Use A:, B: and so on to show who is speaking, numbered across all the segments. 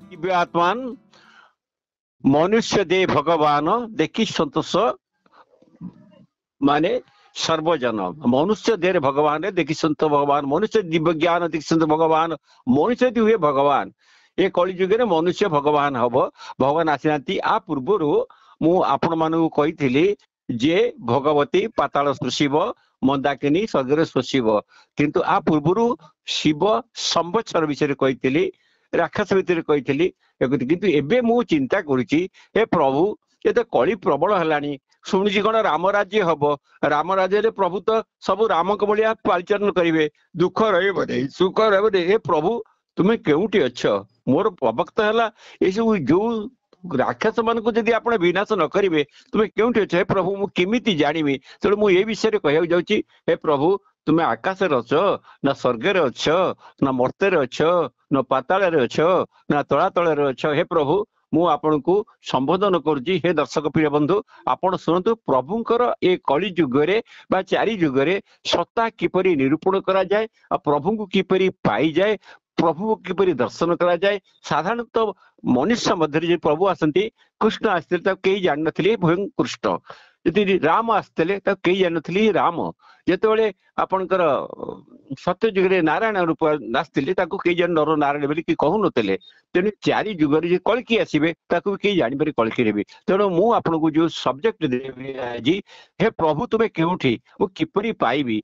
A: दिव्य आत्मान मनुष्य दे भगवान देखी संतोष माने सर्वजन मनुष्य देह भगवान देखी संत भगवान मनुष्य दिव्य ज्ञान देखी संत भगवान मनुष्य हुए भगवान ए कली जुगे मनुष्य भगवान हम भगवान आसीना आ पूर्वर मु आपण मानू कही जे भगवती पाताल स्पृशिव मंदाकिनी स्वर्ग स्पृशिव किंतु आ पूर्वर शिव संवत्सर विषय कही राक्षस भितर कही किंतु एबे मु चिंता करुची हे प्रभु ये तो कली प्रबल है शुणुची कौन राम राज्य हम राम राज्य प्रभु तो सब राम को भाया परिचालन करेंगे दुख रही सुख रही हे प्रभु तुम्हें केउटी अच्छ मोर प्रवक्त है ये सब जो राक्षस मान को जब आप विनाश न करेंगे तुम्हें केउटी अच्छ हे प्रभु मुझे जानी तेणु मुझे विषय कह जाऊँगी हे प्रभु तुम्हें आकाश अच ना स्वर्ग अच ना मर्त्य अच न पाताल अच ना तलातल अच हे प्रभु मु आपण को संबोधन करुच्ची हे दर्शक प्रिय बंधु आपण शुणु प्रभुंकर ए कली जुगरे बा चारि जुगरे सत्ता किपरि निरूपण करा जाए आ प्रभु को किपरि पाई जाए प्रभु को किपरि दर्शन करा जाए साधारणतः मनुष्य मध्य प्रभु आसती कृष्ण आसते कई जान नी कृष्ण जी राम आसते कई जान नी राम जिते आपणकर सत्य जुगे नारायण रूप आसते कई जान नर नारायण बोली कहून तेणु चारि जुगर कलकी आसवे कई जापर कलकी देवी तेणु मुझे जो सब्जेक्ट देवी आज हे प्रभु तुम्हें केउठी मु किपरि पाइबी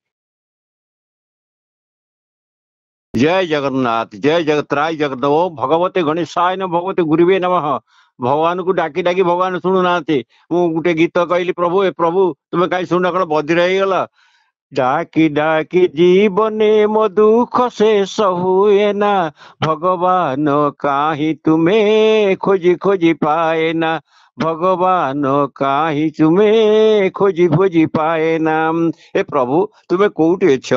A: जय जगन्नाथ जय जगतराय जगन्नाथ भगवते गणेशाय नमः भगवते गुरुवे नमः भगवान को डाकी डाकी भगवान शुणु ना गोटे गीत कहली प्रभु ए प्रभु तुम्हें कहीं शुणुना कौन बधिर होगला डाकी डाकी जीवने मो दुख शेष हुए ना भगवान काहि तुम्हें खोजी खोजी पाए ना भगवान काहि तुम्हें खोजी खोजी पाए ना ए प्रभु तुम्हें कोउठी अछ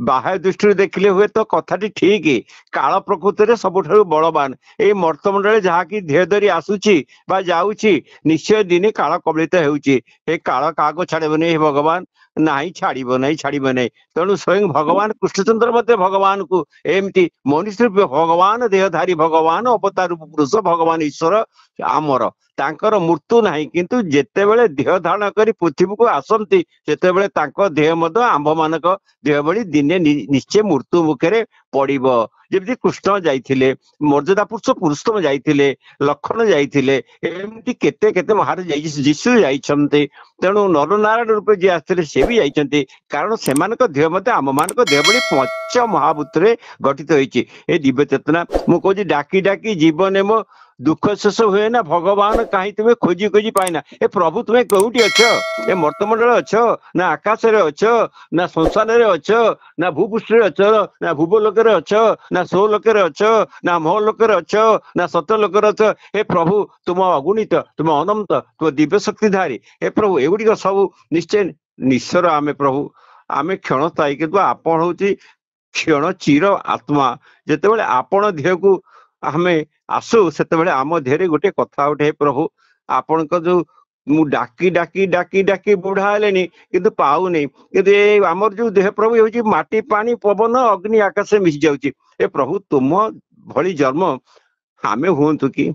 A: बाह्य दृष्टि देखले हुए तो कथाटी ठीक काल प्रकृति सबुठ बलवान ये मर्तमंडल जहाँकि धीरे धीरे आसुची बा जाऊची निश्चय दिने काल कबलित होउची हे काल काको छाड़बनी हे भगवान नहीं छाड़ब नहीं तेणु स्वयं भगवान कृष्णचंद्र मध्य भगवान को एमती मनुष्य भगवान देहधारी भगवान अवतार पुरुष भगवान ईश्वर आमर तांकर मृत्यु नहीं किंतु जेते बेले देह धारण कर पृथ्वी को आसती सेते बेले तांको देह मध्य आंभ मानक देह भली दिने निश्चय मृत्यु मुखे पड़ब जमी कृष्ण जाइए मर्यादा पुरुष पुरुषोत्तम जाइए लक्षण जाइए एमती केते केते महाराज जीशु जाइछन्ते तेणु नर नारायण रूप जी आसते सी भी जाइछन्ते कारण से देह मध्य आम मान देह भली पंच महाभूत गठित होती ए दिव्य चेतना मुझे डाकी डाकी जीवन मो दुख शेष हुए ना भगवान कहीं तुम्हें खोजी खोजी पाइना ए प्रभु तुम्हें कौटी अछ ए मर्तमंडल अछ ना आकाश अछ ना संसार अछ ना भूपृष्ठ अछ ना भूवलोक अछ ना सोलोक अछ ना महलोक अछ ना सतलोक अछ हे प्रभु तुम अगुणित तुम अनंत तुम दिव्य शक्तिधारी हे प्रभु एगुड़िक सब निश्चय निश्चर आमे प्रभु आमे क्षणस्थायी किंतु आपण हूँ क्षण चिर आत्मा जिते आपण देह को आमे आसु से आम देहरे गोटे कथा उठे प्रभु आपण जो मु डाकी डाकी डाकी डाकी बुढ़ा हेलेनी किंतु पाऊनी किंतु आमर जो देह प्रभु होची माटी पानी पवन अग्नि आकाश मिशि जाउची ए प्रभु तुम भली जन्म आमे हुंतु कि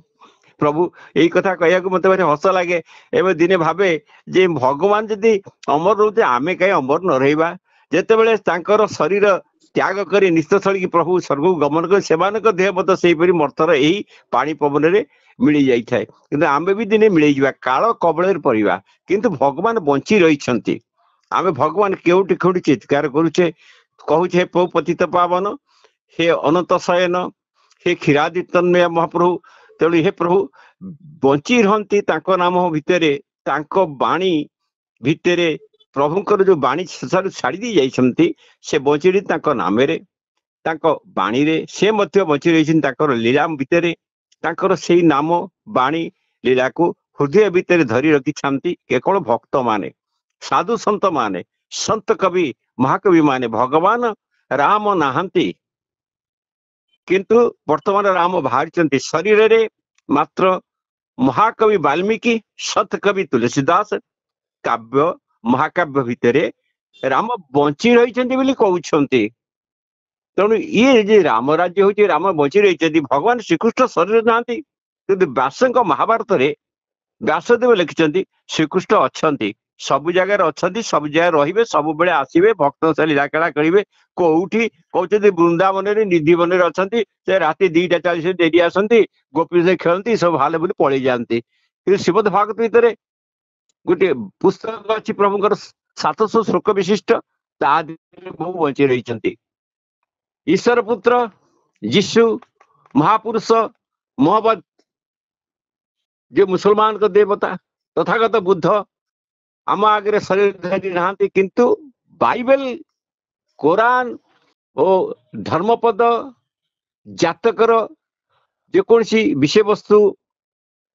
A: प्रभु यही कथा कहिया को मत भारी हस लगे एवं दिने भावे जे भगवान जदि अमर रोचे आमे कहीं अमर न रहिबा जेतेबेले तांकर शरीर त्याग करी निस्तस्थली की प्रभु स्वर्ग गमन कर सेमान देह मत से मर्तर यही पानी पवन रे मिल जाए किंतु आमे भी दिने मिल जा काल कबल पड़ा किंतु भगवान बंची रही आमे भगवान केउटी केउटी चित्कार करुचे कहूचे हे प्रभु पतित पावन हे अनंत शयन हे क्षीरादि तन्मय महाप्रभु तेणु हे प्रभु बंची रहती नाम भितर बाणी भितर प्रभुंकर जो बाणी छाड़ी दी जाइछन्ती से बंची नाम बाणी रे से मध्य बंची रही लीला भितर से नाम बाणी लीला को हृदय भितर धरी रखी केवल भक्त माने साधु संत माने संत कवि महाकवि माने भगवान राम नहांती किंतु वर्तमान राम बाहरी शरीर रे मात्र महाकवि वाल्मीकि सत कवि तुलसीदास काव्य महाकाव्य भितर राम बंची रही कहते ତେଣୁ ଇଏ ଯେ ରାମ ରାଜ୍ୟ ହଉଛି ରାମ ବଞ୍ଚି ରହିଛନ୍ତି, ଭଗବାନ ଶ୍ରୀକୃଷ୍ଣ ଶରୀର ନାହାନ୍ତି, କିନ୍ତୁ ବ୍ୟାସଙ୍କ ମହାଭାରତରେ ବ୍ୟାସଦେବ ଲେଖିଛନ୍ତି ଶ୍ରୀକୃଷ୍ଣ ଅଛନ୍ତି, ସବୁ ଜାଗାରେ ଅଛନ୍ତି, ସବୁ ଜାଗାରେ ରହିବେ, ସବୁବେଳେ ଆସିବେ, ଭକ୍ତ ସହ ଲୀଳାଖେଳା କରିବେ। କୋଉଠି କହୁଛନ୍ତି ବୃନ୍ଦାବନରେ ନିଧିବନରେ ଅଛନ୍ତି, ସେ ରାତି 2ଟା 40 ଡେରି ଆସନ୍ତି, ଗୋପୀ ସେ ଖେଳନ୍ତି, ସବୁ ହାଲେ ବୁଲି ପଳେଇ ଯାଆନ୍ତି। କିନ୍ତୁ ଶ୍ରୀମଦ ଭାଗବତ ଭିତରେ ଗୋଟିଏ ପୁସ୍ତକ ଅଛି ପ୍ରଭୁଙ୍କର 700 ଶ୍ଲୋକ ବିଶିଷ୍ଟ, ତା ଦେହରେ ବହୁ ବଞ୍ଚି ରହିଛନ୍ତି। ଈଶ୍ୱର ପୁତ୍ର ଯୀଶୁ, ମହାପୁରୁଷ ମହମ୍ମଦ ଯେ ମୁସଲମାନଙ୍କ ଦେବତା, ତଥାଗତ ବୁଦ୍ଧ ଆମ ଆଗରେ ଶରୀରଧାରୀ ନାହାନ୍ତି, କିନ୍ତୁ ବାଇବେଲ, କୋରାନ ଓ ଧର୍ମପଦ, ଜାତକର ଯେକୌଣସି ବିଷୟବସ୍ତୁ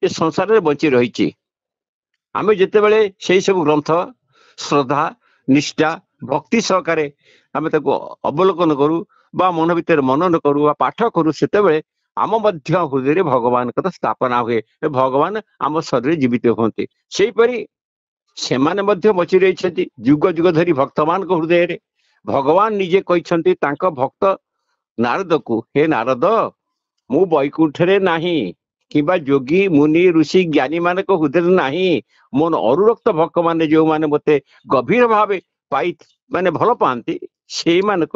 A: ଏ ସଂସାରରେ ବଞ୍ଚି ରହିଛି। ଆମେ ଯେତେବେଳେ ସେଇ ସବୁ ଗ୍ରନ୍ଥ ଶ୍ରଦ୍ଧା, ନିଷ୍ଠା, ଭକ୍ତି ସହକାରେ ଆମେ ତାକୁ ଅବଲୋକନ କରୁ ବା ମନ ଭିତରେ ମନନ କରୁ ବା ପାଠ କରୁ, ସେତେବେଳେ ଆମ ମଧ୍ୟ ହୃଦୟରେ ଭଗବାନଙ୍କର ସ୍ଥାପନା ହୁଏ, ଭଗବାନ ଆମ ଶରୀରରେ ଜୀବିତ ହୁଅନ୍ତି। ସେହିପରି ସେମାନେ ମଧ୍ୟ ବଞ୍ଚି ରହିଛନ୍ତି ଯୁଗ ଯୁଗ ଧରି ଭକ୍ତମାନଙ୍କ ହୃଦୟରେ। ଭଗବାନ ନିଜେ କହିଛନ୍ତି ତାଙ୍କ ଭକ୍ତ ନାରଦକୁ, ହେ ନାରଦ, ମୁଁ ବୈକୁଣ୍ଠରେ ନାହିଁ କିମ୍ବା ଯୋଗୀ ମୁନି ଋଷି ଜ୍ଞାନୀ ମାନଙ୍କ ହୃଦୟରେ ନାହିଁ, ମୋର ଅନୁରକ୍ତ ଭକ୍ତ ମାନେ ଯୋଉମାନେ ମତେ ଗଭୀର ଭାବେ ମାନେ ଭଲ ପାଆନ୍ତି, ସେଇମାନଙ୍କ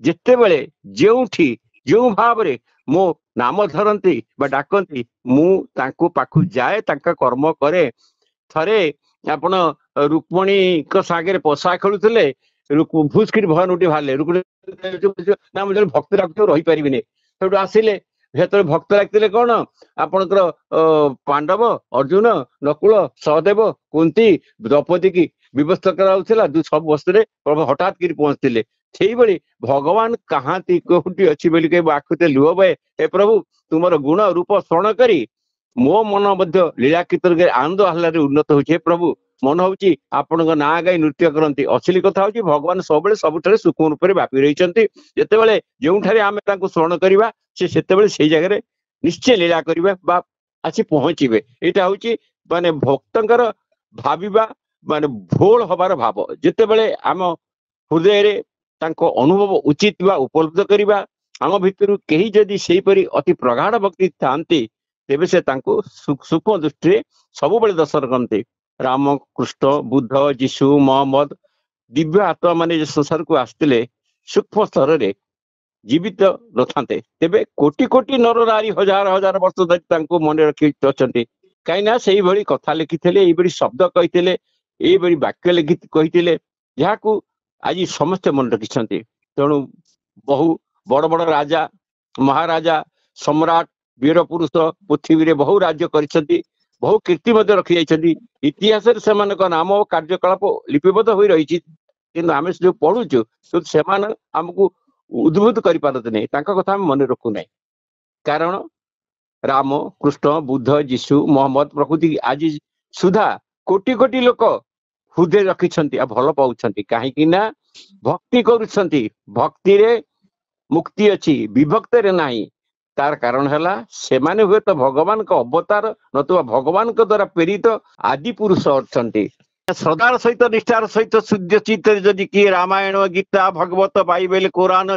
A: ଯେତେବେଳେ ଯେଉଁଠି ଯେଉଁ ଭାବରେ ମୋ ନାମ ଧରନ୍ତି ବା ଡାକନ୍ତି, ମୁଁ ତାଙ୍କୁ ପାଖକୁ ଯାଏ, ତାଙ୍କ କର୍ମ କରେ। ଥରେ ଆପଣ ରୁକ୍ମଣୀଙ୍କ ସାଙ୍ଗରେ ପଶା ଖେଳୁଥିଲେ, ଭୁସ୍କିରି ଭଗବାନ ଉଠି ବାହାରିଲେ, ନା ମୁଁ ଜଣେ ଭକ୍ତ ଡାକୁଥିବ ରହିପାରିବିନି। ସେଠୁ ଆସିଲେ, ସେତେବେଳେ ଭକ୍ତ ଡାକିଥିଲେ କଣ, ଆପଣଙ୍କର ପାଣ୍ଡବ, ଅର୍ଜୁନ, ନକୁଳ, ସହଦେବ, କୁନ୍ତୀ, ଦ୍ରୌପଦୀ କି ବ୍ୟବସ୍ଥା କରାଯାଉଥିଲା, ସବୁ ବସ୍ତୁରେ ପ୍ରଭୁ ହଠାତ୍ କରି ପହଞ୍ଚିଥିଲେ। ସେଇଭଳି ଭଗବାନ କାହାନ୍ତି କୋଉଠି ଅଛି ବୋଲି କେବେ ଆଖୁତେ ଲୁହ ବହେ, ହେ ପ୍ରଭୁ ତୁମର ଗୁଣ ରୂପ ସ୍ମରଣ କରି ମୋ ମନ ମଧ୍ୟ ଲୀଳାକୀର୍ତ୍ତନରେ ଆନନ୍ଦ ଆହ୍ଲାଦରେ ଉନ୍ନତ ହଉଛି। ହେ ପ୍ରଭୁ, ମନ ହଉଛି ଆପଣଙ୍କ ନାଁ ଗାଇ ନୃତ୍ୟ କରନ୍ତି। ଅସଲି କଥା ହଉଛି ଭଗବାନ ସବୁବେଳେ ସବୁଠାରେ ସୂକ୍ଷ୍ମ ରୂପରେ ବ୍ୟାପି ରହିଛନ୍ତି। ଯେତେବେଳେ ଯେଉଁଠାରେ ଆମେ ତାଙ୍କୁ ସ୍ମରଣ କରିବା, ସେ ସେତେବେଳେ ସେଇ ଜାଗାରେ ନିଶ୍ଚୟ ଲୀଳା କରିବା ବା ଆସି ପହଞ୍ଚିବେ। ଏଇଟା ହଉଛି ମାନେ ଭକ୍ତଙ୍କର ଭାବିବା, ମାନେ ଭୋଳ ହବାର ଭାବ। ଯେତେବେଳେ ଆମ ହୃଦୟରେ ତାଙ୍କ ଅନୁଭବ ଉଚିତ ବା ଉପଲବ୍ଧ କରିବା, ଆମ ଭିତରୁ କେହି ଯଦି ସେଇପରି ଅତି ପ୍ରଗାଢ଼ ଭକ୍ତି ଥାନ୍ତି, ତେବେ ସେ ତାଙ୍କୁ ସୂକ୍ଷ୍ମ ଦୃଷ୍ଟିରେ ସବୁବେଳେ ଦର୍ଶନ କରନ୍ତି। ରାମ, କୃଷ୍ଣ, ବୁଦ୍ଧ, ଯୀଶୁ, ମହମ୍ମଦ ଦିବ୍ୟ ଆତ୍ମା ମାନେ ଯେ ସଂସାରକୁ ଆସିଥିଲେ, ସୂକ୍ଷ୍ମ ସ୍ତରରେ ଜୀବିତ ନଥାନ୍ତେ, ତେବେ କୋଟି କୋଟି ନର ନାରୀ ହଜାର ହଜାର ବର୍ଷ ଧରି ତାଙ୍କୁ ମନେ ରଖି ଅଛନ୍ତି। କାହିଁକି ନା ସେଇଭଳି କଥା ଲେଖିଥିଲେ, ଏଇଭଳି ଶବ୍ଦ କହିଥିଲେ, ଏଇଭଳି ବାକ୍ୟ କହିଥିଲେ, ଯାହାକୁ ଆଜି ସମସ୍ତେ ମନେ ରଖିଛନ୍ତି। ତେଣୁ ବହୁ ବଡ ବଡ ରାଜା, ମହାରାଜା, ସମ୍ରାଟ, ବୀର ପୁରୁଷ ପୃଥିବୀରେ ବହୁ ରାଜ୍ୟ କରିଛନ୍ତି, ବହୁ କୀର୍ତ୍ତି ମଧ୍ୟ ରଖିଯାଇଛନ୍ତି। ଇତିହାସରେ ସେମାନଙ୍କ ନାମ ଓ କାର୍ଯ୍ୟକଳାପ ଲିପିବଦ୍ଧ ହୋଇ ରହିଛି, କିନ୍ତୁ ଆମେ ଯୋଉ ପଢୁଛୁ, ସେମାନେ ଆମକୁ ଉଦ୍ବୁଦ୍ଧ କରିପାରନ୍ତି ନାହିଁ, ତାଙ୍କ କଥା ଆମେ ମନେ ରଖୁନାହିଁ। କାରଣ ରାମ, କୃଷ୍ଣ, ବୁଦ୍ଧ, ଯୀଶୁ, ମହମ୍ମଦ ପ୍ରଭୃତି ଆଜି ସୁଦ୍ଧା କୋଟି କୋଟି ଲୋକ ହୃଦୟ ରଖିଛନ୍ତି ଆଉ ଭଲ ପାଉଛନ୍ତି। କାହିଁକି ନା ଭକ୍ତି କରୁଛନ୍ତି, ଭକ୍ତିରେ ମୁକ୍ତି ଅଛି, ବିଭକ୍ତରେ ନାହିଁ। ତାର କାରଣ ହେଲା ସେମାନେ ହୁଏତ ଭଗବାନଙ୍କ ଅବତାର, ନତୁବା ଭଗବାନଙ୍କ ଦ୍ଵାରା ପ୍ରେରିତ ଆଦି ପୁରୁଷ ଅଛନ୍ତି। ଶ୍ରଦ୍ଧାର ସହିତ, ନିଷ୍ଠାର ସହିତ, ଶୁଦ୍ଧ ଚିତ୍ତରେ ଯଦି କିଏ ରାମାୟଣ, ଗୀତା, ଭଗବତ, ବାଇବେଲ, କୋରାନ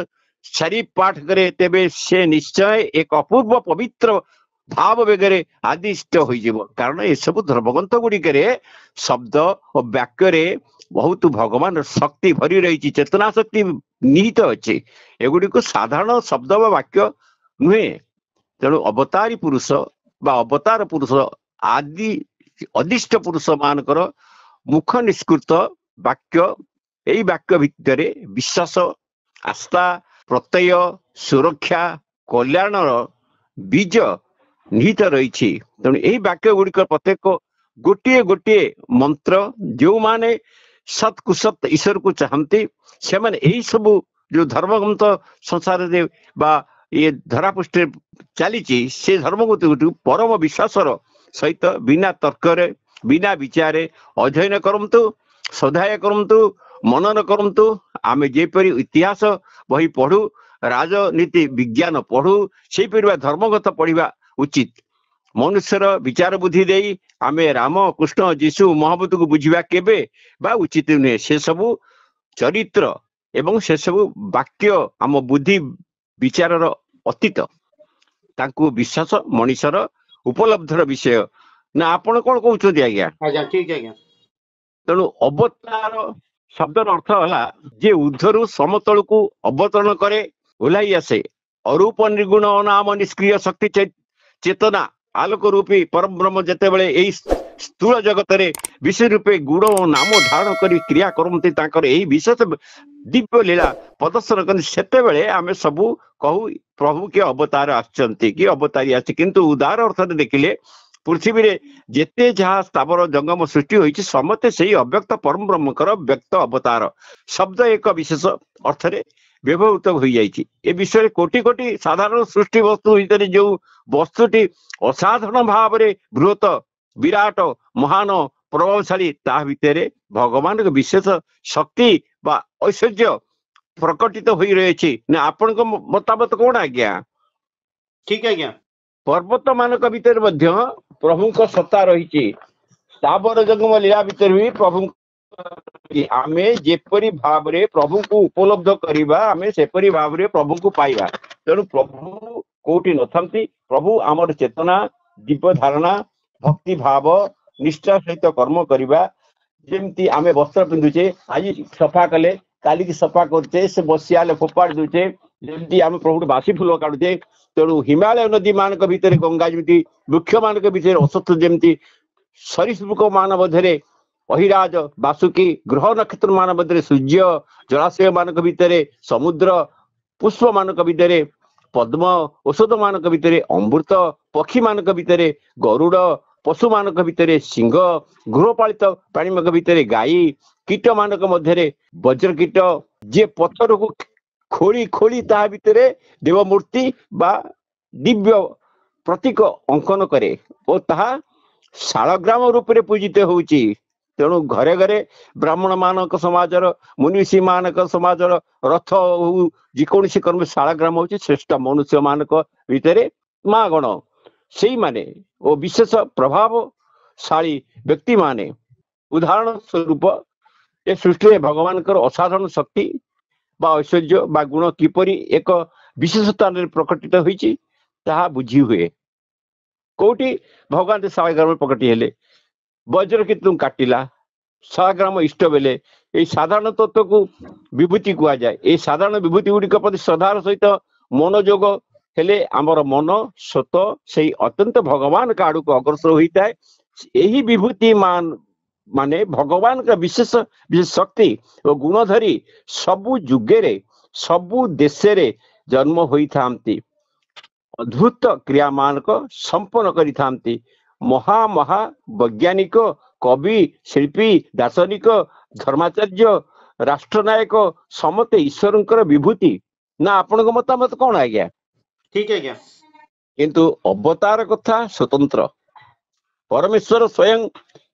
A: ଶରୀଫ ପାଠ କରେ, ତେବେ ସେ ନିଶ୍ଚୟ ଏକ ଅପୂର୍ବ ପବିତ୍ର ଭାବ ବେଗରେ ଆଦିଷ୍ଟ ହୋଇଯିବ। କାରଣ ଏସବୁ ଧର୍ମଗ୍ରନ୍ଥ ଗୁଡିକରେ ଶବ୍ଦ ଓ ବାକ୍ୟରେ ବହୁତ ଭଗବାନର ଶକ୍ତି ଭରି ରହିଛି, ଚେତନା ଶକ୍ତି ନିହିତ ଅଛି। ଏଗୁଡିକୁ ସାଧାରଣ ଶବ୍ଦ ବା ବାକ୍ୟ ନୁହେଁ। ତେଣୁ ଅବତାରୀ ପୁରୁଷ ବା ଅବତାର ପୁରୁଷ, ଆଦି ଅଧିଷ୍ଠ ପୁରୁଷ ମାନଙ୍କର ମୁଖ ନିଷ୍କୃତ ବାକ୍ୟ, ଏଇ ବାକ୍ୟ ଭିତରେ ବିଶ୍ୱାସ, ଆସ୍ଥା, ପ୍ରତ୍ୟୟ, ସୁରକ୍ଷା, କଲ୍ୟାଣର ବୀଜ ନିହିତ ରହିଛି। ତେଣୁ ଏହି ବାକ୍ୟ ଗୁଡିକ ପ୍ରତ୍ୟେକ ଗୋଟିଏ ଗୋଟିଏ ମନ୍ତ୍ର, ଯୋଉମାନେ ସତ୍ କୁସତ୍ ଈଶ୍ୱରକୁ ଚାହାନ୍ତି, ସେମାନେ ଏଇ ସବୁ ଯୋଉ ଧର୍ମଗ୍ରନ୍ଥ ସଂସାରରେ ବା ଇଏ ଧରାପୃଷ୍ଠରେ ଚାଲିଛି, ସେ ଧର୍ମଗ୍ରନ୍ଥକୁ ପରମ ବିଶ୍ୱାସର ସହିତ ବିନା ତର୍କରେ, ବିନା ବିଚାରେ ଅଧ୍ୟୟନ କରନ୍ତୁ, ସଦାୟ କରନ୍ତୁ, ମନନ କରନ୍ତୁ। ଆମେ ଯେପରି ଇତିହାସ ବହି ପଢୁ, ରାଜନୀତି ବିଜ୍ଞାନ ପଢୁ, ସେଇପରି ଧର୍ମଗ୍ରନ୍ଥ ପଢିବା ଉଚିତ। ମନୁଷ୍ୟର ବିଚାର ବୁଦ୍ଧି ଦେଇ ଆମେ ରାମ, କୃଷ୍ଣ, ଯୀଶୁ, ମହମ୍ମଦକୁ ବୁଝିବା କେବେ ବା ଉଚିତ ନୁହେଁ। ସେ ସବୁ ଚରିତ୍ର ଏବଂ ସେ ସବୁ ବାକ୍ୟ ଆମ ବୁଦ୍ଧି ବିଚାରର ଅତୀତ, ତାଙ୍କୁ ବିଶ୍ୱାସ ମଣିଷର ଉପଲବ୍ଧର ବିଷୟ। ନା ଆପଣ କଣ କହୁଛନ୍ତି ଆଜ୍ଞା?
B: ଆଜ୍ଞା ଠିକ ଆଜ୍ଞା।
A: ତେଣୁ ଅବତାର ଶବ୍ଦର ଅର୍ଥ ହେଲା ଯେ ଉର୍ଦ୍ଧ୍ୱରୁ ସମତଳକୁ ଅବତରଣ କରେ, ଓହ୍ଲାଇ ଆସେ। ଅରୂପ ନିର୍ଗୁଣ ଅନାମ ନିଷ୍କ୍ରିୟ ଶକ୍ତି ଚେତନା ଆଲୋକ ରୂପୀ ପରବ୍ରହ୍ମ ଯେତେବେଳେ ଏହି ସ୍ଥୂଳ ଜଗତରେ ବିଶେଷ ରୂପେ ଗୁଣ ଓ ନାମ ଧାରଣ କରି କ୍ରିୟା କରନ୍ତି, ତାଙ୍କର ଏହି ବିଶେଷ ଦିବ୍ୟ ଲୀଳା ପ୍ରଦର୍ଶନ କରନ୍ତି, ସେତେବେଳେ ଆମେ ସବୁ କହୁ ପ୍ରଭୁ କିଏ ଅବତାର ଆସିଛନ୍ତି କି ଅବତାରୀ ଆସିଛି। କିନ୍ତୁ ଉଦାର ଅର୍ଥରେ ଦେଖିଲେ ପୃଥିବୀରେ ଯେତେ ଯାହା ସ୍ଥାବର ଜଙ୍ଗମ ସୃଷ୍ଟି ହୋଇଛି ସମସ୍ତେ ସେଇ ଅବ୍ୟକ୍ତ ପରମ ବ୍ରହ୍ମଙ୍କର ବ୍ୟକ୍ତ ଅବତାର ଶବ୍ଦ ଏକ ବିଶେଷ ଅର୍ଥରେ ବ୍ୟବହୃତ ହୋଇଯାଇଛି। ଏ ବିଷୟରେ କୋଟି କୋଟି ସାଧାରଣ ସୃଷ୍ଟି ବସ୍ତୁ ଭିତରେ ଯେଉଁ ବସ୍ତୁଟି ଅସାଧାରଣ ଭାବରେ ବୃହତ ବିରାଟ ମହାନ ପ୍ରଭାବଶାଳୀ, ତାହା ଭିତରେ ଭଗବାନଙ୍କ ବିଶେଷ ଶକ୍ତି ବା ଐଶ୍ୱର୍ଯ୍ୟ ପ୍ରକଟିତ ହୋଇ ରହିଛି। ନା ଆପଣଙ୍କ ମତାମତ କଣ ଆଜ୍ଞା?
B: ଠିକ ଆଜ୍ଞା।
A: ପର୍ବତ ମାନଙ୍କ ଭିତରେ ମଧ୍ୟ ପ୍ରଭୁଙ୍କ ସତ୍ତା ରହିଛି, ସ୍ଥାବର ଜଙ୍ଗମ ଲୀଳା ଭିତରେ ବି ପ୍ରଭୁ ଆମେ ଯେପରି ଭାବରେ ପ୍ରଭୁଙ୍କୁ ଉପଲବ୍ଧ କରିବା ଆମେ ସେପରି ଭାବରେ ପ୍ରଭୁଙ୍କୁ ପାଇବା। ତେଣୁ ପ୍ରଭୁ କୋଉଠି ନଥାନ୍ତି, ପ୍ରଭୁ ଆମର ଚେତନା, ଦିବ୍ୟ ଧାରଣା, ଭକ୍ତି ଭାବ, ନିଷ୍ଠା ସହିତ କର୍ମ କରିବା। ଯେମିତି ଆମେ ବସ୍ତ୍ର ପିନ୍ଧୁଛେ, ଆଜି ସଫା କଲେ କାଲିକି ସଫା କରୁଛେ, ସେ ବସିଆଲେ ଫୋପାଡ଼ି ଦଉଛେ, ଯେମିତି ଆମେ ପ୍ରଭୁଠୁ ବାସି ଫୁଲ କାଢୁଛେ। ତେଣୁ ହିମାଳୟ ନଦୀ ମାନଙ୍କ ଭିତରେ ଗଙ୍ଗା, ଯେମିତି ବୃକ୍ଷ ମାନଙ୍କ ଭିତରେ ଅଶ୍ୱତ୍ଥ, ଯେମିତି ସରୀସୃପ ମାନ ମଧ୍ୟରେ ଅହିରାଜ ବାସୁକି, ଗ୍ରହ ନକ୍ଷତ୍ର ମାନ ମଧ୍ୟରେ ସୂର୍ଯ୍ୟ, ଜଳାଶୟ ମାନଙ୍କ ଭିତରେ ସମୁଦ୍ର, ପୁଷ୍ପ ମାନଙ୍କ ଭିତରେ ପଦ୍ମ, ଔଷଧ ମାନଙ୍କ ଭିତରେ ଅମୃତ, ପକ୍ଷୀ ମାନଙ୍କ ଭିତରେ ଗରୁଡ, ପଶୁ ମାନଙ୍କ ଭିତରେ ସିଂହ, ଗୃହପାଳିତ ପ୍ରାଣୀ ମାନଙ୍କ ଭିତରେ ଗାଈ, କୀଟ ମାନଙ୍କ ମଧ୍ୟରେ ବଜ୍ର କୀଟ, ଯିଏ ପଥରକୁ ଖୋଳି ଖୋଳି ତାହା ଭିତରେ ଦେବମୂର୍ତ୍ତି ବା ଦିବ୍ୟ ପ୍ରତୀକ ଅଙ୍କନ କରେ ଓ ତାହା ଶାଳଗ୍ରାମ ରୂପରେ ପୂଜିତ ହଉଛି। ତେଣୁ ଘରେ ଘରେ ବ୍ରାହ୍ମଣ ମାନଙ୍କ ସମାଜର, ମୁନିଷୀ ମାନଙ୍କ ସମାଜର ରଥ ହଉ ଯେକୌଣସି କର୍ମ ଶାଳଗ୍ରାମ ହଉଛି ଶ୍ରେଷ୍ଠ ମନୁଷ୍ୟ ମାନଙ୍କ ଭିତରେ ମା ଗଣ, ସେଇମାନେ ଓ ବିଶେଷ ପ୍ରଭାବଶାଳୀ ବ୍ୟକ୍ତି ମାନେ। ଉଦାହରଣ ସ୍ୱରୂପ ଏ ସୃଷ୍ଟିରେ ଭଗବାନଙ୍କର ଅସାଧାରଣ ଶକ୍ତି ବା ଐଶ୍ୱର୍ଯ୍ୟ ବା ଗୁଣ କିପରି ଏକ ବିଶେଷ ସ୍ଥାନରେ ପ୍ରକଟିତ ହୋଇଛି ତାହା ବୁଝି ହୁଏ। କୋଉଠି ଭଗବାନ ଶାଳଗ୍ରାମ ପ୍ରକଟି ହେଲେ, ବଜ୍ର କୀର୍ତ୍ତନ କାଟିଲା, ଶାଳଗ୍ରାମ ଇଷ୍ଟ ବେଲେ, ଏଇ ସାଧାରଣ ତତ୍ଵକୁ ବିଭୂତି କୁହାଯାଏ। ଏଇ ସାଧାରଣ ବିଭୂତି ଗୁଡିକ ପ୍ରତି ଶ୍ରଦ୍ଧାର ସହିତ ମନୋଯୋଗ ହେଲେ ଆମର ମନ ସ୍ୱତ ସେଇ ଅତ୍ୟନ୍ତ ଭଗବାନଙ୍କ ଆଡକୁ ଅଗ୍ରସର ହୋଇଥାଏ। ଏହି ବିଭୂତି ମାନେ ଭଗବାନଙ୍କ ବିଶେଷ ବିଶେଷ ଶକ୍ତି ଓ ଗୁଣ ଧରି ସବୁ ଯୁଗରେ ସବୁ ଦେଶରେ ଜନ୍ମ ହୋଇଥାନ୍ତି, ଅଦ୍ଭୁତ କ୍ରିୟା ମାନଙ୍କ ସମ୍ପନ୍ନ କରିଥାନ୍ତି। ମହା ମହା ବୈଜ୍ଞାନିକ, କବି, ଶିଳ୍ପୀ, ଦାର୍ଶନିକ, ଧର୍ମାଚାର୍ଯ୍ୟ, ରାଷ୍ଟ୍ରନାୟକ ସମସ୍ତେ ଈଶ୍ୱରଙ୍କର ବିଭୂତି। ନା ଆପଣଙ୍କ ମତାମତ କଣ ଆଜ୍ଞା?
B: ଠିକ ଆଜ୍ଞା।
A: କିନ୍ତୁ ଅବତାର କଥା ସ୍ୱତନ୍ତ୍ର। ପରମେଶ୍ୱର ସ୍ୱୟଂ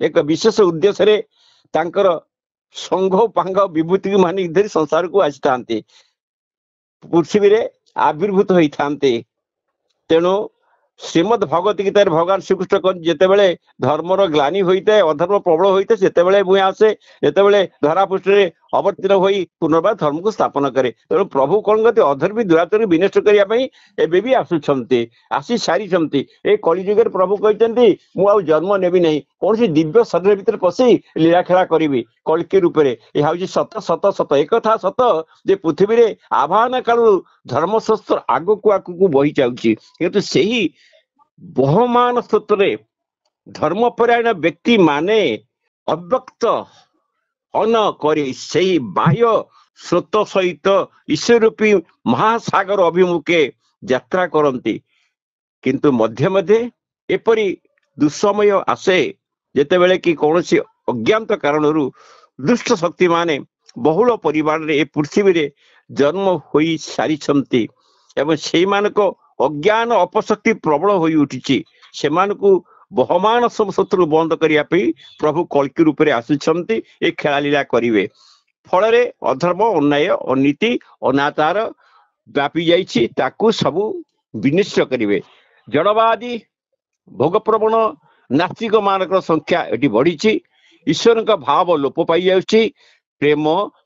A: ଏକ ବିଶେଷ ଉଦ୍ଦେଶ୍ୟରେ ତାଙ୍କର ସଂଘ ପାଙ୍ଗ ବିଭୂତିକୁ ମାନି ଧରି ସଂସାରକୁ ଆସିଥାନ୍ତି, ପୃଥିବୀରେ ଆବିର୍ଭୂତ ହେଇଥାନ୍ତି। ତେଣୁ ଶ୍ରୀମଦ୍ ଭଗବତ ଗୀତାରେ ଭଗବାନ ଶ୍ରୀକୃଷ୍ଣ କହନ୍ତି, ଯେତେବେଳେ ଧର୍ମର ଗ୍ଲାନି ହୋଇଥାଏ, ଅଧର୍ମ ପ୍ରବଳ ହୋଇଥାଏ, ସେତେବେଳେ ମୁଁ ଆସେ, ଯେତେବେଳେ ଧରାପୃଷ୍ଠରେ ଅବତୀର୍ଣ୍ଣ ହୋଇ ପୁନର୍ବାର ଧର୍ମକୁ ସ୍ଥାପନ କରେ। ତେଣୁ ପ୍ରଭୁ କଣ କରନ୍ତି, ଅଧର୍ମୀ ଦୁରାଚାରକୁ ବିନଷ୍ଟ କରିବା ପାଇଁ ଏବେ ବି ଆସୁଛନ୍ତି, ଆସି ସାରିଛନ୍ତି। ଏ କଳିଯୁଗରେ ପ୍ରଭୁ କହିଛନ୍ତି, ମୁଁ ଆଉ ଜନ୍ମ ନେବି ନାହିଁ, କୌଣସି ଦିବ୍ୟ ଶରୀର ଭିତରେ ପଶି ଲୀଳାଖେଳା କରିବି କଳ୍କି ରୂପରେ। ଏହା ହଉଛି ସତ ସତ ସତ। ଏକଥା ସତ ଯେ ପୃଥିବୀରେ ଆବାହନ କାଳରୁ ଧର୍ମଶାସ୍ତ୍ର ଆଗକୁ ଆଗକୁ ବହି ଯାଉଛି, କିନ୍ତୁ ସେହି ବହମାନ ସ୍ରୋତରେ ଧର୍ମପରାୟଣ ବ୍ୟକ୍ତି ମାନେ ଅବ୍ୟକ୍ତ ଅନ କରି ସେହି ବାହ୍ୟ ସ୍ରୋତ ସହିତ ଈଶ୍ୱର ରୂପୀ ମହାସାଗର ଅଭିମୁଖେ ଯାତ୍ରା କରନ୍ତି। କିନ୍ତୁ ମଧ୍ୟ ମଧ୍ୟ ଏପରି ଦୁଃସମୟ ଆସେ ଯେତେବେଳେ କି କୌଣସି ଅଜ୍ଞାତ କାରଣରୁ ଦୁଷ୍ଟ ଶକ୍ତି ମାନେ ବହୁଳ ପରିମାଣରେ ଏ ପୃଥିବୀରେ ଜନ୍ମ ହୋଇ ସାରିଛନ୍ତି ଏବଂ ସେଇମାନଙ୍କ ଅଜ୍ଞାନ ଅପଶକ୍ତି ପ୍ରବଳ ହୋଇ ଉଠିଛି। ସେମାନଙ୍କୁ ବହମାନ ସବୁ ଶତ୍ରୁ ବନ୍ଦ କରିବା ପାଇଁ ପ୍ରଭୁ କଳ୍କି ରୂପରେ ଆସିଛନ୍ତି, ଏ ଖେଳାଲୀଳା କରିବେ। ଫଳରେ ଅଧର୍ମ, ଅନ୍ୟାୟ, ଅନୀତି, ଅନାଚାର ବ୍ୟାପି ଯାଇଛି, ତାକୁ ସବୁ ବିନିଷ୍ଟ କରିବେ। ଜଡବାଦୀ, ଭୋଗପ୍ରବଣ ନାସ୍ତିକ ମାନଙ୍କର ସଂଖ୍ୟା ଏଠି ବଢିଛି, ଈଶ୍ୱରଙ୍କ ଭାବ ଲୋପ ପାଇଯାଉଛି, ପ୍ରେମ,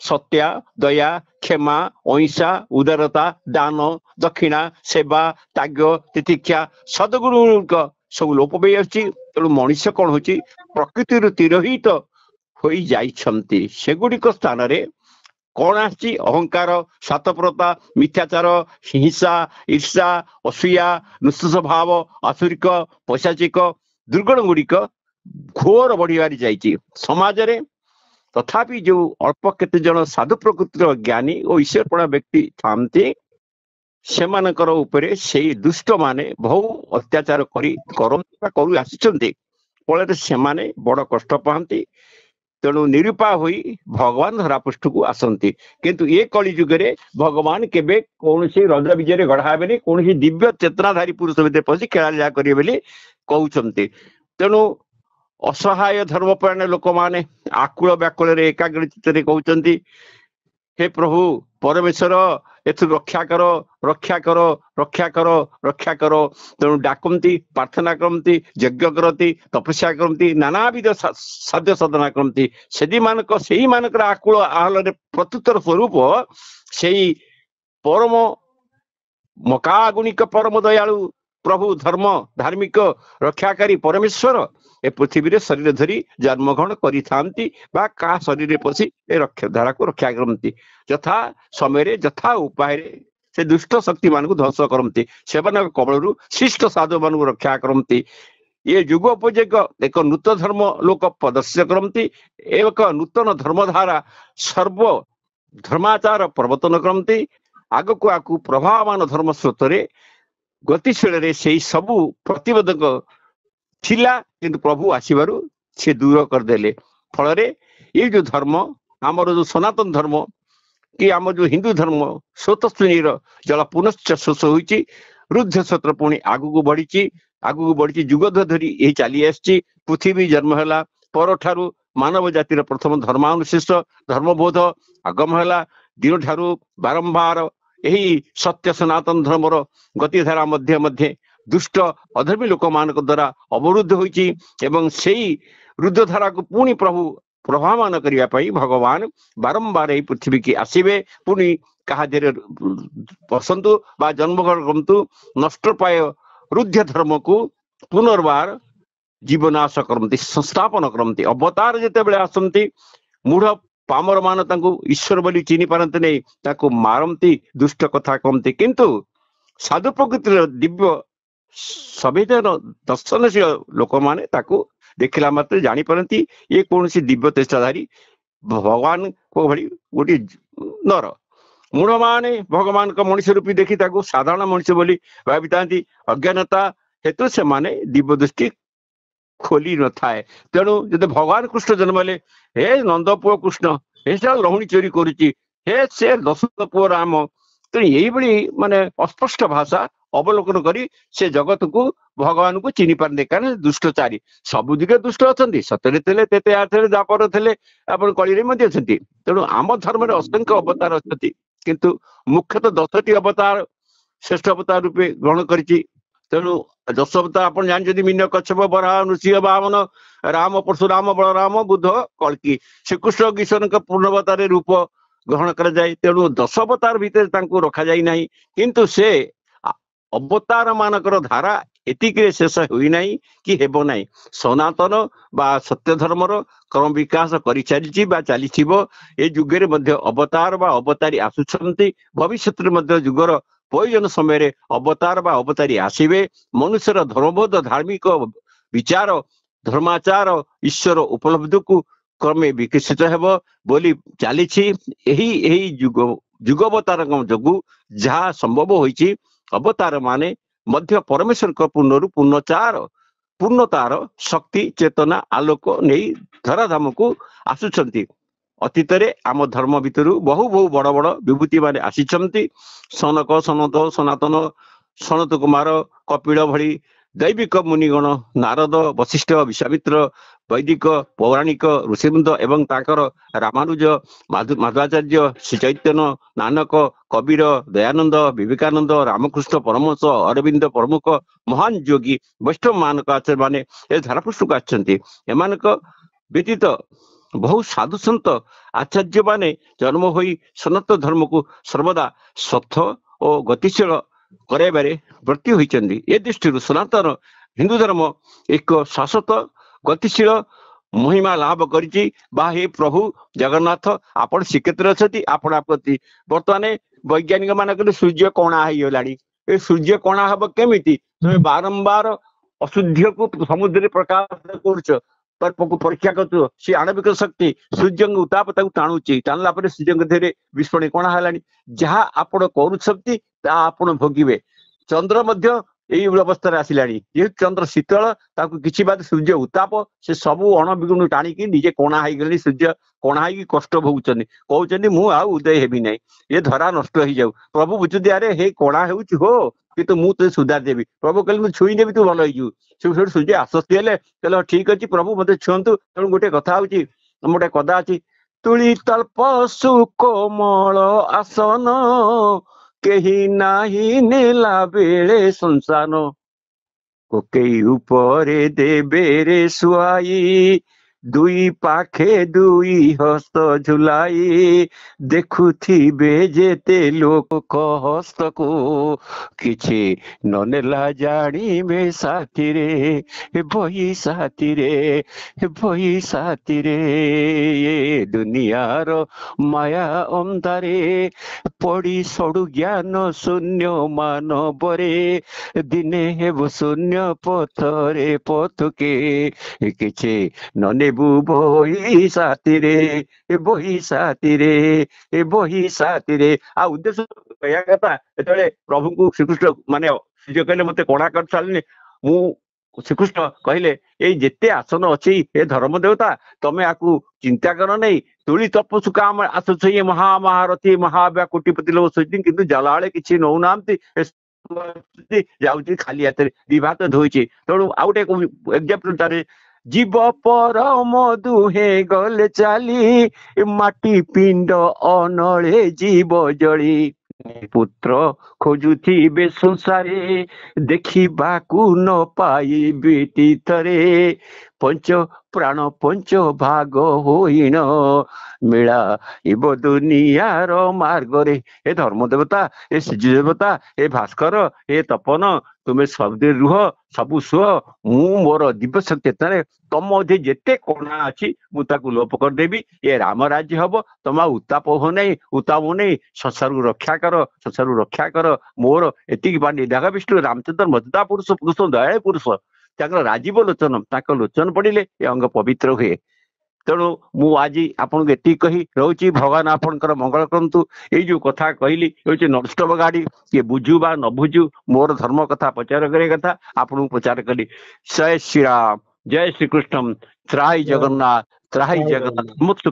A: ସତ୍ୟ, ଦୟା, କ୍ଷମା, ଅହିଂସା, ଉଦାରତା, ଦାନ, ଦକ୍ଷିଣା, ସେବା, ତ୍ୟାଗ, ତିତିକ୍ଷା, ସଦ୍ଗୁଣଗୁଡ଼ିକ ସବୁ ଲୋପ ପାଇ ଆସୁଛି। ତେଣୁ ମଣିଷ କଣ ହଉଛି, ପ୍ରକୃତିରୁ ତିରୋହିତ ହୋଇଯାଇଛନ୍ତି। ସେଗୁଡ଼ିକ ସ୍ଥାନରେ କଣ ଆସିଛି? ଅହଙ୍କାର, ସ୍ୱାର୍ଥପରତା, ମିଥ୍ୟାଚାର, ହିଂସା, ଈର୍ଷା, ଅସୂୟା, ନୃଶଂସ ଭାବ, ଆସୁରିକ, ପୈଶାଚିକ ଦୁର୍ଗୁଣ ଗୁଡ଼ିକ ଘୋର ବଢିବାରେ ଯାଇଛି ସମାଜରେ। ତଥାପି ଯୋଉ ଅଳ୍ପ କେତେ ଜଣ ସାଧୁ ପ୍ରକୃତିର ଜ୍ଞାନୀ ଓ ଈଶ୍ୱରପଣା ବ୍ୟକ୍ତି ଥାନ୍ତି, ସେମାନଙ୍କର ଉପରେ ସେଇ ଦୁଷ୍ଟ ମାନେ ବହୁ ଅତ୍ୟାଚାର କରନ୍ତି ବା କରୁ ଆସିଛନ୍ତି। ଫଳରେ ସେମାନେ ବଡ କଷ୍ଟ ପାଆନ୍ତି। ତେଣୁ ନିରୁପାୟ ହୋଇ ଭଗବାନ ଧରାପୃଷ୍ଠକୁ ଆସନ୍ତି। କିନ୍ତୁ ଏ କଳି ଯୁଗରେ ଭଗବାନ କେବେ କୌଣସି ରଜ ବିଜୟରେ ଗଢା ହେବେନି, କୌଣସି ଦିବ୍ୟ ଚେତନାଧାରୀ ପୁରୁଷ ଭିତରେ ପଶି ଖେଳାଳିଆ କରିବେ ବୋଲି କହୁଛନ୍ତି। ତେଣୁ ଅସହାୟ ଧର୍ମପରାୟଣ ଲୋକମାନେ ଆକୁଳ ବ୍ୟାକୁଳରେ ଏକାଗ୍ର ଚିତ୍ତରେ କହୁଛନ୍ତି, ହେ ପ୍ରଭୁ ପରମେଶ୍ୱର, ଏଥିରୁ ରକ୍ଷା କର, ରକ୍ଷା କର, ରକ୍ଷା କର, ରକ୍ଷା କର। ତେଣୁ ଡାକନ୍ତି, ପ୍ରାର୍ଥନା କରନ୍ତି, ଯଜ୍ଞ କରନ୍ତି, ତପସ୍ୟା କରନ୍ତି, ନାନାବିଧ ସାଧ୍ୟ ସାଧନା କରନ୍ତି। ସେଇମାନଙ୍କର ଆକୁଳ ଆହ୍ୱାନରେ ପ୍ରତ୍ୟୁତ୍ତର ସ୍ୱରୂପ ସେଇ ପରମ ମକାଗୁଣିକ ପରମ ଦୟାଳୁ ପ୍ରଭୁ ଧର୍ମ ଧାର୍ମିକ ରକ୍ଷାକାରୀ ପରମେଶ୍ୱର ଏ ପୃଥିବୀରେ ଶରୀର ଧରି ଜନ୍ମଗ୍ରହଣ କରିଥାନ୍ତି ବା କାହା ଶରୀରରେ ପଶି ଏ ଧାରାକୁ ରକ୍ଷା କରନ୍ତି। ଯଥା ସମୟରେ ଯଥା ଉପାୟରେ ସେ ଦୁଷ୍ଟ ଶକ୍ତି ମାନଙ୍କୁ ଧ୍ୱଂସ କରନ୍ତି, ସେମାନଙ୍କ କବଳରୁ ଶିଷ୍ଟ ସାଧୁ ମାନଙ୍କୁ ରକ୍ଷା କରନ୍ତି। ଏ ଯୁଗ ଉପଯୋଗ ଏକ ନୂତନ ଧର୍ମ ଲୋକ ପ୍ରଦର୍ଶିତ କରନ୍ତି, ଏକ ନୂତନ ଧର୍ମଧାରା ସର୍ବ ଧର୍ମାଚାର ପ୍ରବର୍ତ୍ତନ କରନ୍ତି। ଆଗକୁ ଆଗକୁ ପ୍ରଭାବମାନ ଧର୍ମ ସ୍ରୋତରେ ଗତିଶୀଳରେ ସେଇ ସବୁ ପ୍ରତିବନ୍ଧକ ଥିଲା, କିନ୍ତୁ ପ୍ରଭୁ ଆସିବାରୁ ସେ ଦୂର କରିଦେଲେ। ଫଳରେ ଏଇ ଯୋଉ ଧର୍ମ, ଆମର ଯୋଉ ସନାତନ ଧର୍ମ କି ଆମର ଯୋଉ ହିନ୍ଦୁ ଧର୍ମ ସ୍ରୋତସ୍ୱିନୀର ଜଳ ପୁନଶ୍ଚ ଶୋଷ ହୋଇଛି, ରୁଦ୍ଧ ସ୍ରୋତ ପୁଣି ଆଗକୁ ବଢିଛି ଯୁଗ ଧରି ଏହି ଚାଲି ଆସିଛି। ପୃଥିବୀ ଜନ୍ମ ହେଲା ପରଠାରୁ ମାନବ ଜାତିର ପ୍ରଥମ ଧର୍ମାନୁଶେଷ ଧର୍ମବୋଧ ଆଗମ ହେଲା। ଦିନଠାରୁ ବାରମ୍ବାର ଏହି ସତ୍ୟ ସନାତନ ଧର୍ମର ଗତିଧାରା ମଧ୍ୟ ଦୁଷ୍ଟ ଅଧର୍ମୀ ଲୋକମାନଙ୍କ ଦ୍ୱାରା ଅବରୁଦ୍ଧ ହୋଇଛି ଏବଂ ସେଇ ରୁଦ୍ଧ ଧାରାକୁ ପୁଣି ପ୍ରଭୁ ପ୍ରଭାବମାନ କରିବା ପାଇଁ ଭଗବାନ ବାରମ୍ବାର ଏହି ପୃଥିବୀକି ଆସିବେ। ପୁଣି କାହା ଦେହରେ ବସନ୍ତୁ ବା ଜନ୍ମଗ୍ରହଣ କରନ୍ତୁ, ନଷ୍ଟପ୍ରାୟ ରୁଦ୍ଧ ଧର୍ମକୁ ପୁନର୍ବାର ଜୀବନାଶ କରନ୍ତି, ସଂସ୍ଥାପନ କରନ୍ତି। ଅବତାର ଯେତେବେଳେ ଆସନ୍ତି, ମୂଢ ପାମର ମାନ ତାଙ୍କୁ ଈଶ୍ୱର ବୋଲି ଚିହ୍ନି ପାରନ୍ତି ନାହିଁ, ତାଙ୍କୁ ମାରନ୍ତି, ଦୁଷ୍ଟ କଥା କହନ୍ତି। କିନ୍ତୁ ସାଧୁ ପ୍ରକୃତିର ଦିବ୍ୟ ସମ୍ବିଧାନ ଦର୍ଶନଶୀଳ ଲୋକମାନେ ତାକୁ ଦେଖିଲା ମାତ୍ରେ ଜାଣିପାରନ୍ତି ଇଏ କୌଣସି ଦିବ୍ୟ ଚେଷ୍ଟାଧାରୀ ଭଗବାନଙ୍କ ଭଳି ଗୋଟିଏ ନର। ମୂଢମାନେ ଭଗବାନଙ୍କ ମଣିଷ ରୂପୀ ଦେଖି ତାକୁ ସାଧାରଣ ମଣିଷ ବୋଲି ଭାବିଥାନ୍ତି। ଅଜ୍ଞାନତା ହେତୁ ସେମାନେ ଦିବ୍ୟ ଦୃଷ୍ଟି ଖୋଲି ନଥାଏ। ତେଣୁ ଯଦି ଭଗବାନ କୃଷ୍ଣ ଜନ୍ମ ହେଲେ, ହେ ନନ୍ଦ ପୁଅ କୃଷ୍ଣ, ହେ ସେ ରହୁଣୀ ଚୋରି କରୁଛି, ହେ ସେ ଦଶରଥ ପୁଅ ରାମ, ତେଣୁ ଏଇଭଳି ମାନେ ଅସ୍ପଷ୍ଟ ଭାଷା ଅବଲୋକନ କରି ସେ ଜଗତକୁ ଭଗବାନଙ୍କୁ ଚିହ୍ନି ପାରନ୍ତି। କାରଣ ଦୁଷ୍ଟଚାରୀ ସବୁ ଦିଗରେ ଦୁଷ୍ଟ ଅଛନ୍ତି, ସତରେ ଥିଲେ ତେତେ ଥିଲେ ଦ୍ୱାପର ଥିଲେ, ଆପଣ କଳିରେ ମଧ୍ୟ ଅଛନ୍ତି। ତେଣୁ ଆମ ଧର୍ମରେ ଅସଂଖ୍ୟ ଅବତାର ଅଛନ୍ତି, କିନ୍ତୁ ମୁଖ୍ୟତଃ 10ଟି ଅବତାର ଶ୍ରେଷ୍ଠ ଅବତାର ରୂପେ ଗ୍ରହଣ କରିଛି। ତେଣୁ 10 ଅବତାର ଆପଣ ଜାଣିଛନ୍ତି, ମୀନ, କଚ୍ଛପ, ବରାହ, ନୃସିଂହ, ବାମନ, ରାମ, ପରଶୁରାମ, ବଳରାମ, ବୁଦ୍ଧ, କଳ୍କି। ଶ୍ରୀକୃଷ୍ଣ ଈଶ୍ୱରଙ୍କ ପୂର୍ଣ୍ଣବତାରେ ରୂପ ଗ୍ରହଣ କରାଯାଏ। ତେଣୁ 10 ଅବତାର ଭିତରେ ତାଙ୍କୁ ରଖାଯାଇ ନାହିଁ, କିନ୍ତୁ ସେ ଅବତାର ମାନଙ୍କର ଧାରା ଏତିକିରେ ଶେଷ ହୋଇନାହିଁ କି ହେବ ନାହିଁ। ସନାତନ ବା ସତ୍ୟ ଧର୍ମର କ୍ରମ ବିକାଶ କରିଚାଲିଛି ବା ଚାଲିଥିବ। ଏ ଯୁଗରେ ମଧ୍ୟ ଅବତାର ବା ଅବତାରୀ ଆସୁଛନ୍ତି, ଭବିଷ୍ୟତରେ ମଧ୍ୟ ଯୁଗର ପ୍ରয়োଜନ ସମୟରେ ଅବତାର ବା ଅବତାରୀ ଆସିବେ। ମନୁଷ୍ୟର ଧର୍ମବୋଧ, ଧାର୍ମିକ ବିଚାର, ଧର୍ମାଚାର, ଈଶ୍ୱର ଉପଲବ୍ଧିକୁ କ୍ରମେ ବିକଶିତ ହେବ ବୋଲି ଚାଲିଛି। ଏହି ଯୁଗବତାରଙ୍କ ଯୋଗୁଁ ଯାହା ସମ୍ଭବ ହୋଇଛି, ଅବତାର ମାନେ ମଧ୍ୟ ପରମେଶ୍ୱରଙ୍କ ପୂର୍ଣ୍ଣରୁ ପୂର୍ଣ୍ଣତାର ଶକ୍ତି, ଚେତନା, ଆଲୋକ ନେଇ ଧରାଧାମକୁ ଆସୁଛନ୍ତି। ଅତୀତରେ ଆମ ଧର୍ମ ଭିତରୁ ବହୁ ବଡ ବଡ ବିଭୂତି ମାନେ ଆସିଛନ୍ତି। ସନକ, ସନତ, ସନାତନ, ସନତ କୁମାର, କପିଳ ଭଳି ଦୈବିକ ମୁନିଗଣ, ନାରଦ, ବଶିଷ୍ଠ, ବିଶ୍ୱାମିତ୍ର, ବୈଦିକ ପୌରାଣିକ ଋଷିବୃନ୍ଦ ଏବଂ ତାଙ୍କର ରାମାନୁଜ, ମାଧବାଚାର୍ଯ୍ୟ, ଶ୍ରୀ ଚୈତନ୍ୟ, ନାନକ, କବୀର, ଦୟାନନ୍ଦ, ବିବେକାନନ୍ଦ, ରାମକୃଷ୍ଣ ପରମହଂସ, ଅରବିନ୍ଦ ପ୍ରମୁଖ ମହାନ ଯୋଗୀ ବୈଷ୍ଣବ ମାନଙ୍କ ଆଚାର୍ଯ୍ୟ ମାନେ ଏ ଧାରାପୃଷ୍ଠକୁ ଆସିଛନ୍ତି। ଏମାନଙ୍କ ବ୍ୟତୀତ ବହୁ ସାଧୁ ସନ୍ଥ ଆଚାର୍ଯ୍ୟ ମାନେ ଜନ୍ମ ହୋଇ ସନାତନ ଧର୍ମକୁ ସର୍ବଦା ସ୍ୱଥ ଓ ଗତିଶୀଳ କରାଇବାରେ ବ୍ରତୀ ହୋଇଛନ୍ତି। ଏ ଦୃଷ୍ଟିରୁ ସନାତନ ହିନ୍ଦୁ ଧର୍ମ ଏକ ଶାଶ୍ୱତ ଗତିଶୀଳ ମହିମା ଲାଭ କରିଛି। ବା ହେ ପ୍ରଭୁ ଜଗନ୍ନାଥ, ଆପଣ ଶ୍ରୀକ୍ଷେତ୍ରରେ ଅଛନ୍ତି, ଆପଣ ପ୍ରତି ବର୍ତ୍ତମାନ ବୈଜ୍ଞାନିକ ମାନେ କହିଲେ ସୂର୍ଯ୍ୟ କଣା ହେଇଗଲାଣି। ଏ ସୂର୍ଯ୍ୟ କଣା ହବ କେମିତି? ତୁମେ ବାରମ୍ବାର ଅଶୁଦ୍ଧକୁ ସମୁଦ୍ରରେ ପ୍ରକାଶ କରୁଛ, ପରୀକ୍ଷା କରୁଛ, ସେ ଆଣବିକ ଶକ୍ତି ସୂର୍ଯ୍ୟଙ୍କ ଉତ୍ତାପ ତାକୁ ଟାଣୁଛି, ଟାଣିଲା ପରେ ସୂର୍ଯ୍ୟଙ୍କ ଦେହରେ ବିସ୍ଫୋରଣ କଣା ହେଲାଣି। ଯାହା ଆପଣ କରୁଛନ୍ତି ତାହା ଆପଣ ଭୋଗିବେ। ଚନ୍ଦ୍ର ମଧ୍ୟ ଏଇ ଅବସ୍ଥାରେ ଆସିଲାଣି। ଯେହେତୁ ଚନ୍ଦ୍ର ଶୀତଳ, ତାକୁ କିଛି ବାଦ ସୂର୍ଯ୍ୟ ଉତ୍ତାପ, ସେ ସବୁ ଅଣବିଗୁଣ ଟାଣିକି ନିଜେ କଣା ହେଇଗଲେଣି। ସୂର୍ଯ୍ୟ କଣା ହେଇକି କଷ୍ଟ ଭୋଗୁଛନ୍ତି, କହୁଛନ୍ତି ମୁଁ ଆଉ ଉଦୟ ହେବି ନାହିଁ, ଏ ଧରା ନଷ୍ଟ ହେଇଯାଉ। ପ୍ରଭୁ ବୁଝୁଛନ୍ତି ଆରେ ହେ କଣା ହେଉଛି ହୋ, କିନ୍ତୁ ମୁଁ ତତେ ସୁଧାରି ଦେବି। ପ୍ରଭୁ କହିଲେ ମୁଁ ଛୁଇଁ ଦେବି, ତୁ ଭଲ ହେଇଯିବୁ। ସେଠୁ ସୂର୍ଯ୍ୟ ଆଶ୍ୱସ୍ତି ହେଲେ, କହିଲେ ଠିକ ଅଛି ପ୍ରଭୁ ମତେ ଛୁଅନ୍ତୁ। ତେଣୁ ଗୋଟେ କଥା ହଉଛି, ଗୋଟେ କଥା ଅଛି, ତୁଳି ତଳ୍ପ ସୁକୋମଳ ଆସନ, କେହି ନାହିଁ ନେଲା ବେଳେ ସଂସାନ, କୋକେଇ ଉପରେ ଦେବେରେ ଶୁଆଇ, ଦୁଇ ପାଖେ ଦୁଇ ହସ୍ତ ଝୁଲାଇ, ଦେଖୁଥିବେ ଯେତେ ଲୋକ ହସ୍ତକୁ, କିଛି ନ ନେଲା ଜାଣିବେ ସାଥିରେ, ବହି ସାଥିରେ, ବହି ସାଥିରେ। ଏ ଦୁନିଆର ମାୟା ଅନ୍ଧାରେ ପଡ଼ି ସଡୁ ଜ୍ଞାନ ଶୂନ୍ୟ ମାନବରେ, ଦିନେ ହେବ ଶୂନ୍ୟ ପଥରେ ପଥକେ, କିଛି ନ ନେବୁ ବହି ସାଥିରେ, ବହି ସାଥିରେ, ବହି ସାଥିରେ। ଆଉ ଉଦ୍ଦେଶ୍ୟ କହିବା କଥା, ଯେତେବେଳେ ପ୍ରଭୁଙ୍କୁ ଶ୍ରୀକୃଷ୍ଣ ମାନେ ସୂର୍ଯ୍ୟ କହିଲେ ମତେ କଣା କରି ସାରିଲିନି, ମୁଁ ଶ୍ରୀକୃଷ୍ଣ କହିଲେ ଏଇ ଯେତେ ଆସନ ଅଛି ଏ ଧର୍ମ ଦେବତା, ତମେ ଆକୁ ଚିନ୍ତା କର ନାହିଁ। ତୁଳି ତପସ୍సు କାମ ଆସୁଛି ମହାମହାରଥୀ ମହାବ୍ୟା କୋଟିପତି ଲୋକ ଶୋଇଛି, କିନ୍ତୁ ଜଲାବେଳେ କିଛି ନଉନାହାନ୍ତି, ଯାଉଛି ଖାଲି ହାତରେ, ଦି ଭାତ ଧୋଇଛି। ତେଣୁ ଆଉ ଗୋଟେ ଏକ୍ସାମ୍ପଲ ତାରେ, ଜୀବ ପରମ ଦୁହେଁ ଗଲେ ଚାଲି, ମାଟି ପିଣ୍ଡ ଅନଳେ ଜୀବ ଜଳି, ପୁତ୍ର ଖୋଜୁଥିବେ ସଂସାରେ, ଦେଖିବାକୁ ନ ପାଇବେ ତୀର୍ଥରେ, ପଞ୍ଚ ପ୍ରାଣ ପଞ୍ଚ ଭାଗ ହୋଇଣ, ମିଳା ଇବ ଦୁନିଆର ମାର୍ଗରେ। ଏ ଧର୍ମ ଦେବତା, ଏ ସୂର୍ଯ୍ୟ ଦେବତା, ଏ ଭାସ୍କର, ଏ ତପନ, ତୁମେ ସବୁଦିନ ରୁହ, ସବୁ ଶୁଅ, ମୁଁ ମୋର ଦିବ୍ୟ ଚେତନାରେ ତମ ମଧ୍ୟରେ ଯେତେ କଣା ଅଛି ମୁଁ ତାକୁ ଲୋପ କରିଦେବି। ଏ ରାମ ରାଜ୍ୟ ହବ, ତମେ ଆଉ ଉତ୍ତାପ ହଉ ନାହିଁ, ଉତ୍ତାପ ହଉ ନାହିଁ। ସଂସାରକୁ ରକ୍ଷା କର, ସଂସାରକୁ ରକ୍ଷା କର। ମୋର ଏତିକି ବାଣୀ। ଦେଖ ବିଷ୍ଣୁ ରାମଚନ୍ଦ୍ର ମର୍ଯ୍ୟାଦା ପୁରୁଷ, ପୁରୁଷ ଦୟାଳୁ ପୁରୁଷ, ତାଙ୍କର ରାଜୀବ ଲୋଚନ, ତାଙ୍କ ଲୋଚନ ପଡିଲେ ଏ ଅଙ୍ଗ ପବିତ୍ର ହୁଏ। ତେଣୁ ମୁଁ ଆଜି ଆପଣଙ୍କୁ ଏତିକି କହି ରହୁଛି। ଭଗବାନ ଆପଣଙ୍କର ମଙ୍ଗଳ କରନ୍ତୁ। ଏଇ ଯୋଉ କଥା କହିଲି ହେଉଛି ନଷ୍ଟବ ଗାଡି, କିଏ ବୁଝୁ ବା ନ ବୁଝୁ, ମୋର ଧର୍ମ କଥା ପ୍ରଚାର କରିବା କଥା ଆପଣଙ୍କୁ ପ୍ରଚାର କଲି। ଜୟ ଶ୍ରୀରାମ, ଜୟ ଶ୍ରୀକୃଷ୍ଣ, ତ୍ରାହି ଜଗନ୍ନାଥ, ତ୍ରାହି
B: ଜୟ
A: ଜଗନ୍ନାଥ।
B: ଜଗନ୍ନାଥ।
A: ମୁକ୍ତ